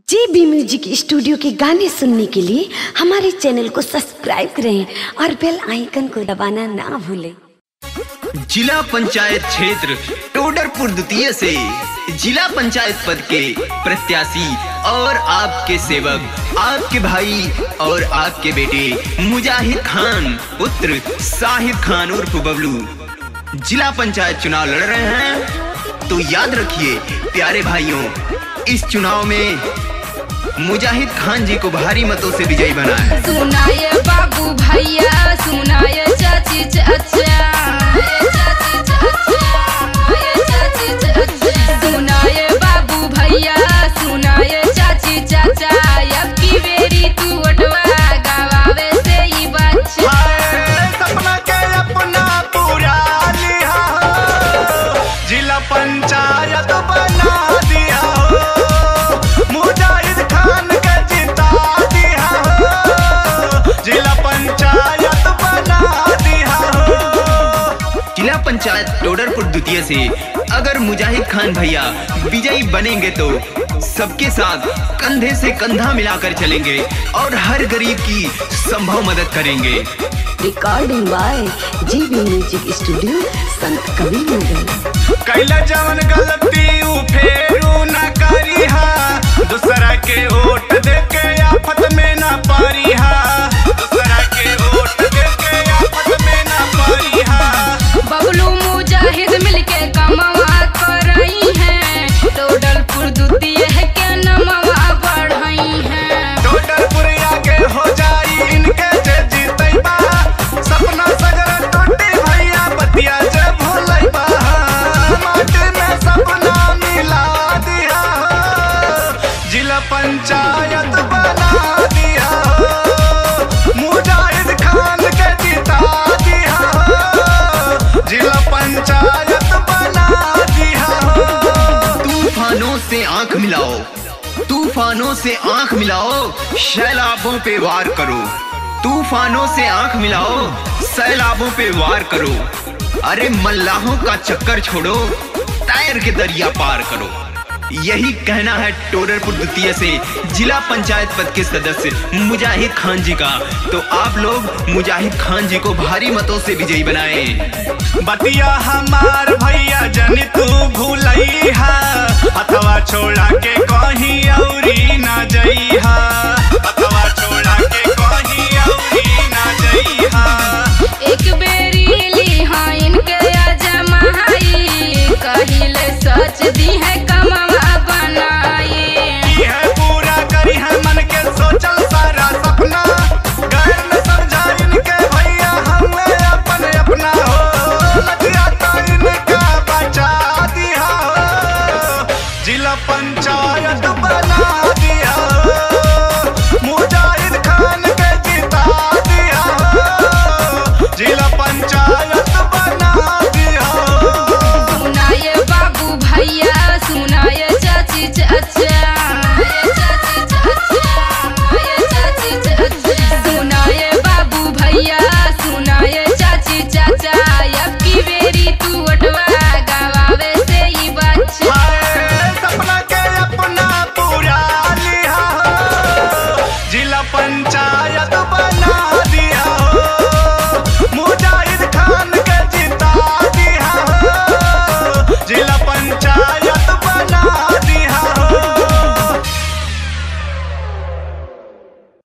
JB music studio के गाने सुनने के लिए हमारे चैनल को सब्सक्राइब करें और बेल आइकन को दबाना ना भूलें। जिला पंचायत क्षेत्र टोडरपुर द्वितीय से जिला पंचायत पद के प्रत्याशी और आपके सेवक, आपके भाई और आपके बेटे मुजाहिद खान पुत्र साहिद खान उर्फ बबलू जिला पंचायत चुनाव लड़ रहे हैं। तो याद रखिए प्यारे भाइयों, इस चुनाव में मुजाहिद खान जी को भारी मतों से विजयी बनाए। सुनाए बाबू भैया, सुनाए चाची चाचा, सुनाए बाबू भैया, सुनाए चाची चाचा, अब की बेरी तू वोटवा गवावे से ही बच्चा। सपना के अपना पूरा लिया, जिला पंचायत बना दिया, मुजाहिद खान के जिता दिया, जिला पंचायत बना दिया। जिला पंचायत टोडरपुर द्वितीय से अगर मुजाहिद खान भैया विजयी बनेंगे तो सबके साथ कंधे से कंधा मिलाकर चलेंगे और हर गरीब की संभव मदद करेंगे। Recording by JB music studio Sant Kabir नगर। कैला जवन गलती उ फेरू न करिहा, दूसरा के वोट दे के आफत में न परिहा, दूसरा के वोट दे के आफत में न परिहा। बबलू मुजाहिद मिलके कमवा करई है, टोडरपुर द्वितीय के नमवा बढ़ई है। टोडरपुर आगे हो जाई इनके जे जीतैबा, सपना सगर टूटी भैया बतिया जे भूलैबा, माटी में सपना मिला दिया, जिला पंचायत बना दिया, मुजाहिद खान के जिता दिया, जिला पंचायत बना दिया। तूफानों से आंख मिलाओ, तूफानों से आंख मिलाओ, सैलाबों पे वार करो, तूफानों से आंख मिलाओ, सैलाबों पे वार करो। अरे मल्लाहों का चक्कर छोड़ो, टायर के दरिया पार करो। यही कहना है टोडरपुर द्वितीय से जिला पंचायत पद के सदस्य मुजाहिद खान जी का। तो आप लोग मुजाहिद खान जी को भारी मतों से विजयी बनाएं। बतिया हमार भैया जन तू भूलैहा, हथवा छोड़ा के कहीं औरी ना जइहा।